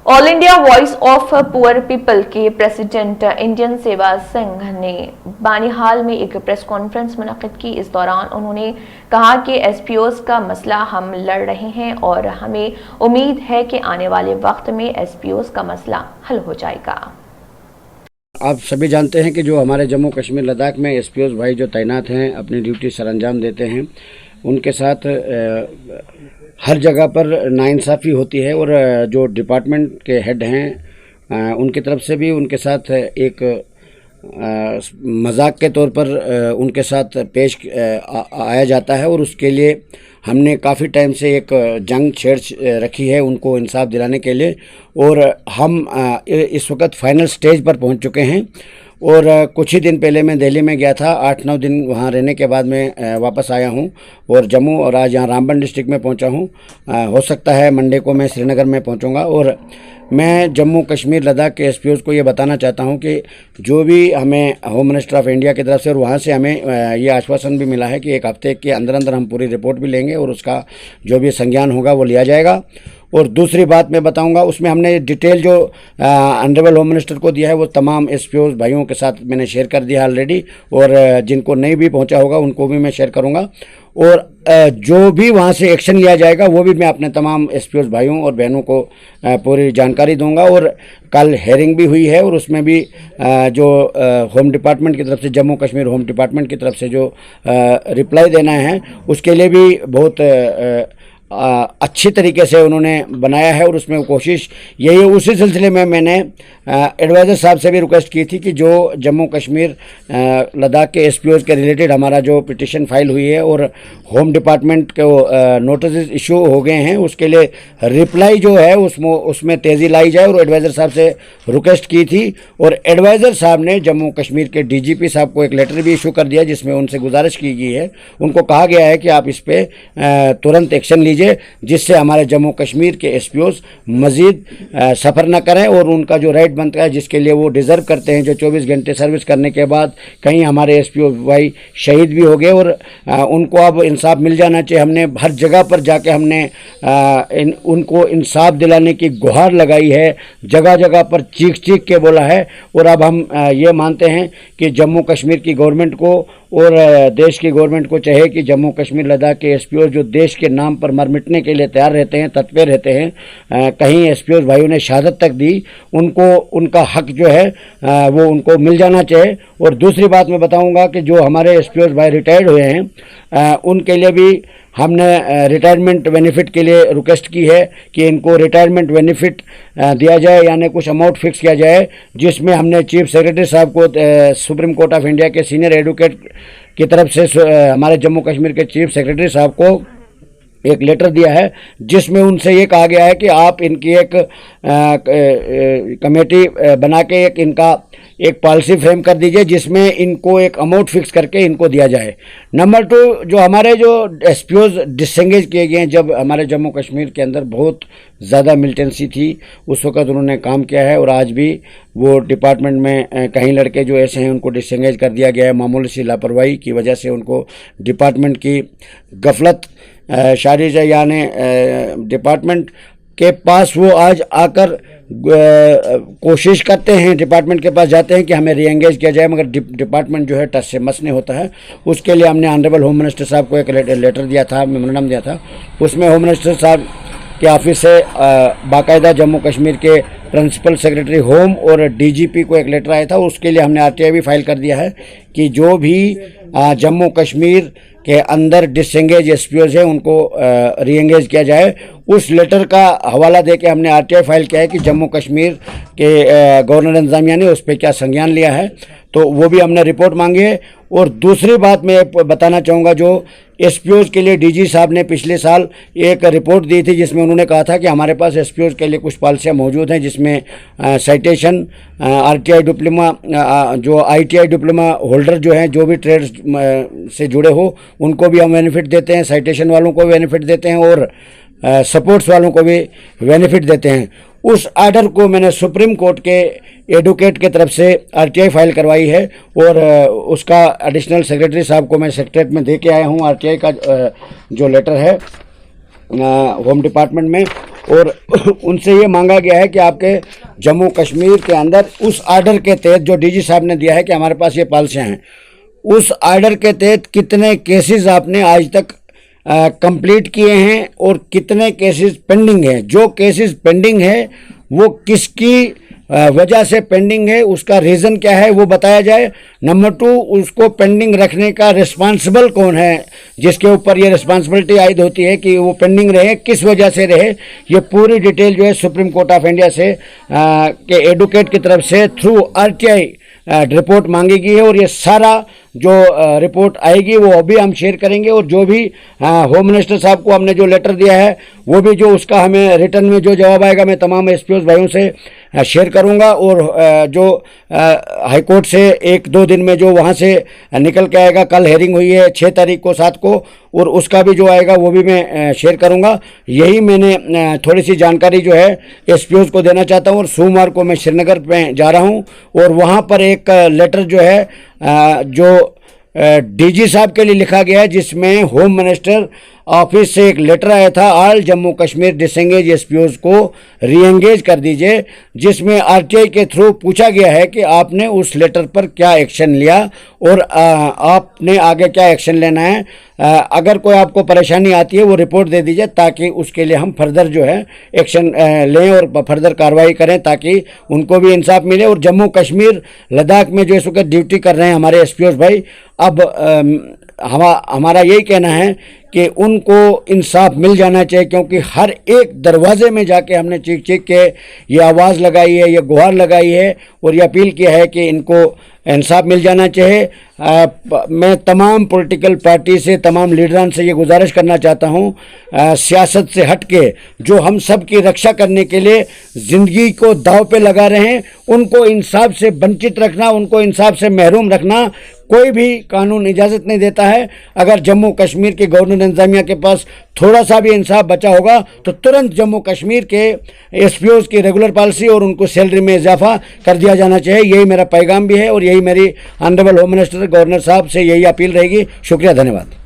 All India voice of poor people के president Indian सेवा संघ ने बानिहाल में एक प्रेस कॉन्फ्रेंस मुनक्किद की। इस दौरान उन्होंने कहा कि एसपीओज का मसला हम लड़ रहे हैं और हमें उम्मीद है कि आने वाले वक्त में एसपीओज का मसला हल हो जाएगा। आप सभी जानते हैं कि जो हमारे जम्मू कश्मीर लद्दाख में एसपीओज भाई जो तैनात हैं, अपनी ड्यूटी सरअंजाम देते हैं, उनके साथ हर जगह पर नाइंसाफ़ी होती है और जो डिपार्टमेंट के हेड हैं उनकी तरफ से भी उनके साथ एक मजाक के तौर पर उनके साथ पेश आया जाता है और उसके लिए हमने काफ़ी टाइम से एक जंग छेड़ रखी है उनको इंसाफ दिलाने के लिए। और हम इस वक्त फाइनल स्टेज पर पहुंच चुके हैं और कुछ ही दिन पहले मैं दिल्ली में गया था। 8-9 दिन वहाँ रहने के बाद मैं वापस आया हूँ और जम्मू और आज यहाँ रामबन डिस्ट्रिक्ट में पहुँचा हूँ। हो सकता है मंडे को मैं श्रीनगर में पहुँचूँगा। और मैं जम्मू कश्मीर लद्दाख के एसपीओज़ को ये बताना चाहता हूँ कि जो भी हमें होम मिनिस्टर ऑफ इंडिया की तरफ से और वहाँ से हमें ये आश्वासन भी मिला है कि एक हफ्ते के अंदर अंदर हम पूरी रिपोर्ट भी लेंगे और उसका जो भी संज्ञान होगा वो लिया जाएगा। और दूसरी बात मैं बताऊंगा, उसमें हमने डिटेल जो ऑनरेबल होम मिनिस्टर को दिया है वो तमाम एसपीओज़ भाइयों के साथ मैंने शेयर कर दिया ऑलरेडी और जिनको नहीं भी पहुंचा होगा उनको भी मैं शेयर करूंगा। और जो भी वहां से एक्शन लिया जाएगा वो भी मैं अपने तमाम एसपीओज़ भाइयों और बहनों को पूरी जानकारी दूंगा। और कल हेयरिंग भी हुई है और उसमें भी जो होम डिपार्टमेंट की तरफ से, जम्मू कश्मीर होम डिपार्टमेंट की तरफ से जो रिप्लाई देना है उसके लिए भी बहुत अच्छी तरीके से उन्होंने बनाया है और उसमें कोशिश यही है। उसी सिलसिले में मैंने एडवाइज़र साहब से भी रिक्वेस्ट की थी कि जो जम्मू कश्मीर लद्दाख के एसपीओज़ के रिलेटेड हमारा जो पिटिशन फाइल हुई है और होम डिपार्टमेंट को नोटिस इशू हो गए हैं उसके लिए रिप्लाई जो है उसमें तेज़ी लाई जाए और एडवाइज़र साहब से रिक्वेस्ट की थी। और एडवाइज़र साहब ने जम्मू कश्मीर के डीजीपी साहब को एक लेटर भी इशू कर दिया जिसमें उनसे गुजारिश की गई है, उनको कहा गया है कि आप इस पर तुरंत एक्शन लीजिए जिससे हमारे जम्मू कश्मीर के एसपीओज़ मज़ीद सफ़र न करें और उनका जो राइट बनता है जिसके लिए वो डिज़र्व करते हैं, जो 24 घंटे सर्विस करने के बाद कहीं हमारे एसपीओ भाई शहीद भी हो गए और उनको अब इंसाफ मिल जाना चाहिए। हमने हर जगह पर जाके हमने उनको इंसाफ दिलाने की गुहार लगाई है, जगह जगह पर चीख चीख के बोला है। और अब हम ये मानते हैं कि जम्मू कश्मीर की गवर्नमेंट को और देश की गवर्नमेंट को चाहे कि जम्मू कश्मीर लद्दाख के एसपीओ जो देश के नाम पर मर मिटने के लिए तैयार रहते हैं, तत्पर रहते हैं, कहीं एसपीओ भाइयों ने शहादत तक दी, उनको उनका हक जो है वो उनको मिल जाना चाहिए। और दूसरी बात मैं बताऊंगा कि जो हमारे एसपीओ भाई रिटायर्ड हुए हैं उनके लिए भी हमने रिटायरमेंट बेनिफिट के लिए रिक्वेस्ट की है कि इनको रिटायरमेंट बेनिफिट दिया जाए, यानी कुछ अमाउंट फिक्स किया जाए, जिसमें हमने चीफ सेक्रेटरी साहब को सुप्रीम कोर्ट ऑफ इंडिया के सीनियर एडवोकेट की तरफ से हमारे जम्मू कश्मीर के चीफ सेक्रेटरी साहब को एक लेटर दिया है जिसमें उनसे ये कहा गया है कि आप इनकी एक कमेटी बना के इनका एक पॉलिसी फ्रेम कर दीजिए जिसमें इनको एक अमाउंट फिक्स करके इनको दिया जाए। नंबर 2, जो हमारे जो एसपीओज़ डिसएंगेज किए गए हैं, जब हमारे जम्मू कश्मीर के अंदर बहुत ज़्यादा मिलिटेंसी थी उस वक्त उन्होंने काम किया है और आज भी वो डिपार्टमेंट में कई लड़के जो ऐसे हैं उनको डिसएंगेज कर दिया गया है। मामूली सी लापरवाही की वजह से उनको डिपार्टमेंट की गफलत शारिज है, यानी डिपार्टमेंट के पास वो आज आकर कोशिश करते हैं, डिपार्टमेंट के पास जाते हैं कि हमें रीएंगेज किया जाए, मगर डिपार्टमेंट जो है टस से मस नहीं होता है। उसके लिए हमने ऑनरेबल होम मिनिस्टर साहब को एक लेटर दिया था, मेमोरेंडम दिया था। उसमें होम मिनिस्टर साहब के ऑफिस से बाकायदा जम्मू कश्मीर के प्रिंसिपल सेक्रेटरी होम और डीजीपी को एक लेटर आया था। उसके लिए हमने आरटीआई भी फाइल कर दिया है कि जो भी जम्मू कश्मीर के अंदर डिसएंगेज एसपीओज़ हैं उनको रीएंगेज किया जाए। उस लेटर का हवाला देके हमने आरटीआई फाइल किया है कि जम्मू कश्मीर के गवर्नर इंतजामिया ने उस पर क्या संज्ञान लिया है, तो वो भी हमने रिपोर्ट मांगी है। और दूसरी बात मैं बताना चाहूँगा, जो एसपीओज़ के लिए डीजी साहब ने पिछले साल एक रिपोर्ट दी थी जिसमें उन्होंने कहा था कि हमारे पास एसपीओज़ के लिए कुछ पॉलिसियाँ मौजूद हैं जिसमें साइटेशन, आरटीआई डिप्लोमा, जो आईटीआई डिप्लोमा होल्डर जो हैं, जो भी ट्रेड से जुड़े हो उनको भी हम बेनिफिट देते हैं, साइटेशन वालों को बेनिफिट देते हैं और सपोर्ट्स वालों को भी बेनिफिट देते हैं। उस आर्डर को मैंने सुप्रीम कोर्ट के एडवोकेट के तरफ से आरटीआई फाइल करवाई है और उसका एडिशनल सेक्रेटरी साहब को मैं सेक्रेटरीट में दे के आया हूँ आरटीआई का जो लेटर है होम डिपार्टमेंट में। और उनसे ये मांगा गया है कि आपके जम्मू कश्मीर के अंदर उस आर्डर के तहत जो डीजी साहब ने दिया है कि हमारे पास ये पॉलिसियाँ हैं, उस आर्डर के तहत कितने केसेस आपने आज तक कंप्लीट किए हैं और कितने केसेस पेंडिंग हैं। जो केसेस पेंडिंग है वो किसकी वजह से पेंडिंग है, उसका रीज़न क्या है वो बताया जाए। नंबर 2, उसको पेंडिंग रखने का रिस्पांसिबल कौन है, जिसके ऊपर ये रिस्पांसिबिलिटी आयद होती है कि वो पेंडिंग रहे, किस वजह से रहे। ये पूरी डिटेल जो है सुप्रीम कोर्ट ऑफ इंडिया से के एडवोकेट की तरफ से थ्रू RTI रिपोर्ट मांगी गई है और ये सारा जो रिपोर्ट आएगी वो अभी हम शेयर करेंगे। और जो भी होम मिनिस्टर साहब को हमने जो लेटर दिया है वो भी जो उसका हमें रिटर्न में जो जवाब आएगा मैं तमाम SPOs भाइयों से शेयर करूंगा। और जो हाई कोर्ट से 1-2 दिन में जो वहाँ से निकल के आएगा, कल हेयरिंग हुई है 6 तारीख को 7 को, और उसका भी जो आएगा वो भी मैं शेयर करूंगा। यही मैंने थोड़ी सी जानकारी जो है SPOs को देना चाहता हूँ। और सोमवार को मैं श्रीनगर में जा रहा हूँ और वहाँ पर एक लेटर जो है जो DG साहब के लिए लिखा गया है, जिसमें होम मिनिस्टर ऑफिस से एक लेटर आया था, all Jammu Kashmir disengage SPOs को रीएंगेज कर दीजिए, जिसमें RTI के थ्रू पूछा गया है कि आपने उस लेटर पर क्या एक्शन लिया और आपने आगे क्या एक्शन लेना है। अगर कोई आपको परेशानी आती है वो रिपोर्ट दे दीजिए ताकि उसके लिए हम फर्दर जो है एक्शन लें और फर्दर कार्रवाई करें ताकि उनको भी इंसाफ मिले। और जम्मू कश्मीर लद्दाख में जो इस वक्त ड्यूटी कर रहे हैं हमारे SPOs भाई, अब हमारा यही कहना है कि उनको इंसाफ मिल जाना चाहिए, क्योंकि हर एक दरवाजे में जाके हमने चीख चीख के ये आवाज़ लगाई है, ये गुहार लगाई है और ये अपील किया है कि इनको इंसाफ मिल जाना चाहिए। मैं तमाम पॉलिटिकल पार्टी से, तमाम लीडरान से ये गुजारिश करना चाहता हूँ, सियासत से हट के जो हम सब की रक्षा करने के लिए ज़िंदगी को दाव पे लगा रहे हैं, उनको इंसाफ से वंचित रखना, उनको इंसाफ से महरूम रखना कोई भी कानून इजाज़त नहीं देता है। अगर जम्मू कश्मीर के गवर्नर इंतज़ामिया के पास थोड़ा सा भी इंसाफ बचा होगा तो तुरंत जम्मू कश्मीर के SPOs की रेगुलर पॉलिसी और उनको सैलरी में इजाफा कर दिया जाना चाहिए। यही मेरा पैगाम भी है और यही मेरी ऑनरेबल होम मिनिस्टर गवर्नर साहब से यही अपील रहेगी। शुक्रिया, धन्यवाद।